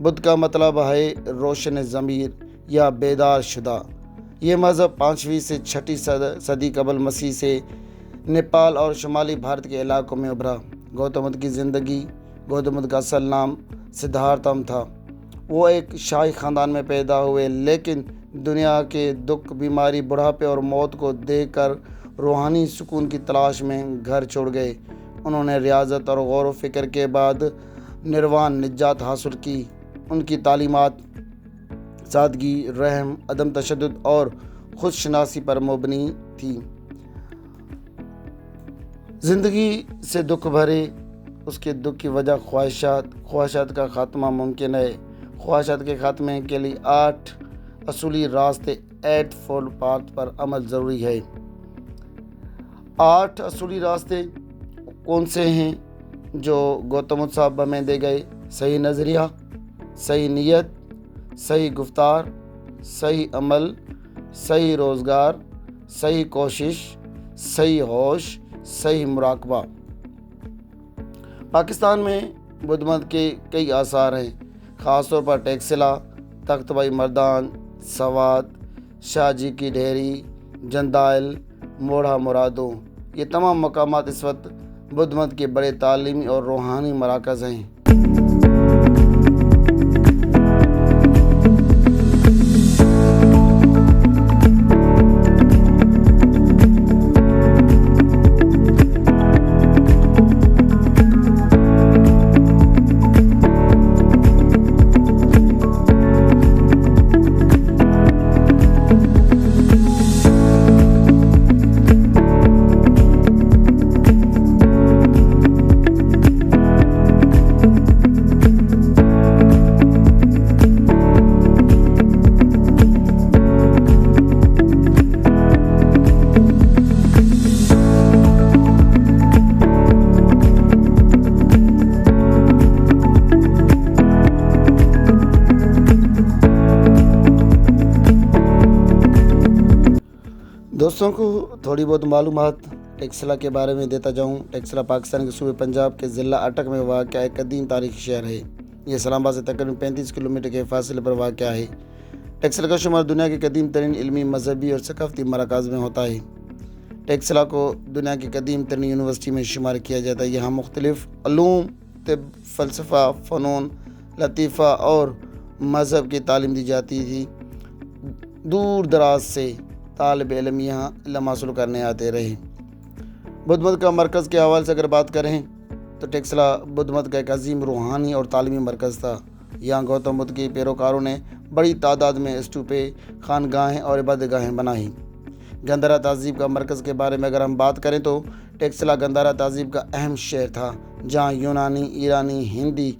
بدھ کا مطلب ہے روشن ضمیر یا بیدار شدہ۔ یہ مذہب 5ویں سے 6ٹھی صدی قبل مسیح سے نیپال اور شمالی بھارت کے علاقوں میں ابھرا۔ گوتم بدھ کی زندگی، گوتم بدھ کا اصل نام سدھارتم تھا۔ وہ ایک شاہی خاندان میں پیدا ہوئے، لیکن دنیا کے دکھ، بیماری، بڑھاپے اور موت کو دیکھ کر روحانی سکون کی تلاش میں گھر چھوڑ گئے۔ انہوں نے ریاضت اور غور و فکر کے بعد نروان نجات حاصل کی۔ ان کی تعلیمات سادگی، رحم، عدم تشدد اور خود شناسی پر مبنی تھی۔ زندگی سے دکھ بھرے، اس کے دکھ کی وجہ خواہشات کا خاتمہ ممکن ہے۔ خواہشات کے خاتمے کے لیے 8 اصولی راستے 8 فولڈ پاتھ پر عمل ضروری ہے۔ 8 اصولی راستے کون سے ہیں جو گوتم بدھ صاحب ہمیں دے گئے؟ صحیح نظریہ، صحیح نیت، صحیح گفتار، صحیح عمل، صحیح روزگار، صحیح کوشش، صحیح ہوش، صحیح مراقبہ۔ پاکستان میں بدھ مت کے کئی آثار ہیں، خاص طور پر ٹیکسلا، تخت بھائی مردان، سوات، شاہ جی کی ڈھیری، جندائل، موڑھا مرادو۔ یہ تمام مقامات اس وقت بدھ مت کے بڑے تعلیمی اور روحانی مراکز ہیں۔ دوستوں کو تھوڑی بہت معلومات ٹیکسلا کے بارے میں دیتا جاؤں۔ ٹیکسلا پاکستان کے صوبے پنجاب کے ضلع اٹک میں واقع ایک قدیم تاریخی شہر ہے۔ یہ اسلام آباد سے تقریباً 35 کلومیٹر کے فاصلے پر واقع ہے۔ ٹیکسلا کا شمار دنیا کے قدیم ترین علمی، مذہبی اور ثقافتی مراکز میں ہوتا ہے۔ ٹیکسلا کو دنیا کی قدیم ترین یونیورسٹی میں شمار کیا جاتا ہے۔ یہاں مختلف علوم، طب، فلسفہ، فنون لطیفہ اور مذہب کی تعلیم دی جاتی تھی۔ دور دراز سے طالب علم یہاں علم حاصل کرنے آتے رہے۔ بدھ مت کا مرکز کے حوالے سے اگر بات کریں تو ٹیکسلا بدھ مت کا ایک عظیم روحانی اور تعلیمی مرکز تھا۔ یہاں گوتم بدھ کے پیروکاروں نے بڑی تعداد میں اسٹوپے، خانگاہیں اور عبادت گاہیں بنائیں۔ گندھارا تہذیب کا مرکز کے بارے میں اگر ہم بات کریں تو ٹیکسلا گندھارا تہذیب کا اہم شہر تھا، جہاں یونانی، ایرانی، ہندی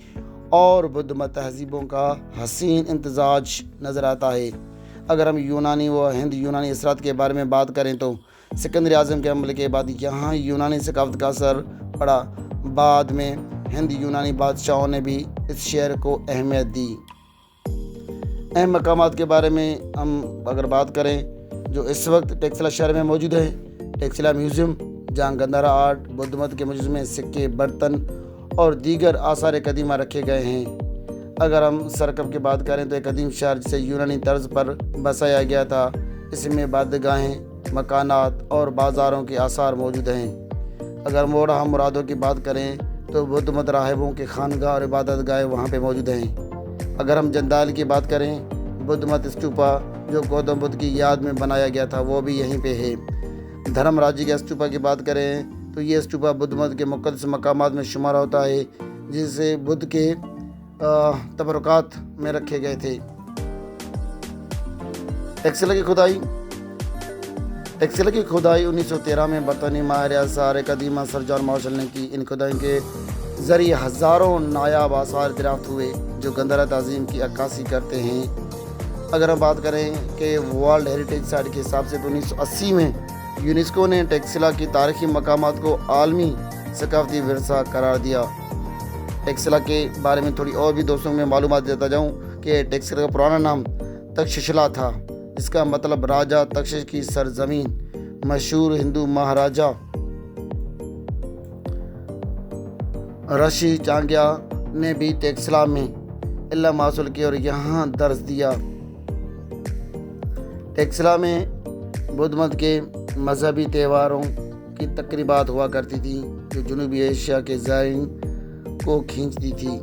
اور بدھ مت تہذیبوں کا حسین امتزاج نظر آتا ہے۔ اگر ہم یونانی و ہند یونانی اثرات کے بارے میں بات کریں تو سکندر اعظم کے حملے کے بعد یہاں یونانی ثقافت کا اثر پڑا۔ بعد میں ہند یونانی بادشاہوں نے بھی اس شہر کو اہمیت دی۔ اہم مقامات کے بارے میں ہم اگر بات کریں جو اس وقت ٹیکسلا شہر میں موجود ہے، ٹیکسلا میوزیم، جہاں گندھارا آرٹ، بدھ مت کے مجسمے، سکے، برتن اور دیگر آثار قدیمہ رکھے گئے ہیں۔ اگر ہم سرکب کی بات کریں تو ایک قدیم شہر جسے یونانی طرز پر بسایا گیا تھا، اس میں عبادت گاہیں، مکانات اور بازاروں کے آثار موجود ہیں۔ اگر موڑھا مرادو کی بات کریں تو بدھ مت راہبوں کے خانگاہ اور عبادت گاہیں وہاں پہ موجود ہیں۔ اگر ہم جندائل کی بات کریں، بدھ مت اسٹوپا جو گوتم بدھ کی یاد میں بنایا گیا تھا وہ بھی یہیں پہ ہے۔ دھرم راجی کے اسٹوپا کی بات کریں تو یہ اسٹوپا بدھ مت کے مقدس مقامات میں شمار ہوتا ہے، جسے بدھ کے تبرکات میں رکھے گئے تھے۔ ٹیکسلا کی کھدائی 1913 میں برطانوی ماہر آثار قدیمہ سر جان مارشل نے کی۔ ان کھدائیوں کے ذریعے ہزاروں نایاب آثار دریافت ہوئے جو گندھارا تہذیب کی عکاسی کرتے ہیں۔ اگر ہم بات کریں کہ ورلڈ ہیریٹیج سائٹ کے حساب سے تو 1980 میں یونیسکو نے ٹیکسلا کی تاریخی مقامات کو عالمی ثقافتی ورثہ قرار دیا۔ ٹیکسلا کے بارے میں تھوڑی اور بھی دوستوں میں معلومات دیتا جاؤں کہ ٹیکسلا کا پرانا نام تکششلا تھا، جس کا مطلب راجہ تکشش کی سرزمین۔ مشہور ہندو مہاراجہ رشی چانگیا نے بھی ٹیکسلا میں علم حاصل کیا اور یہاں درس دیا۔ ٹیکسلا میں بدھ مت کے مذہبی تہواروں کی تقریبات ہوا کرتی تھی جو جنوبی ایشیا کے زائرین کو کھینچتی تھی۔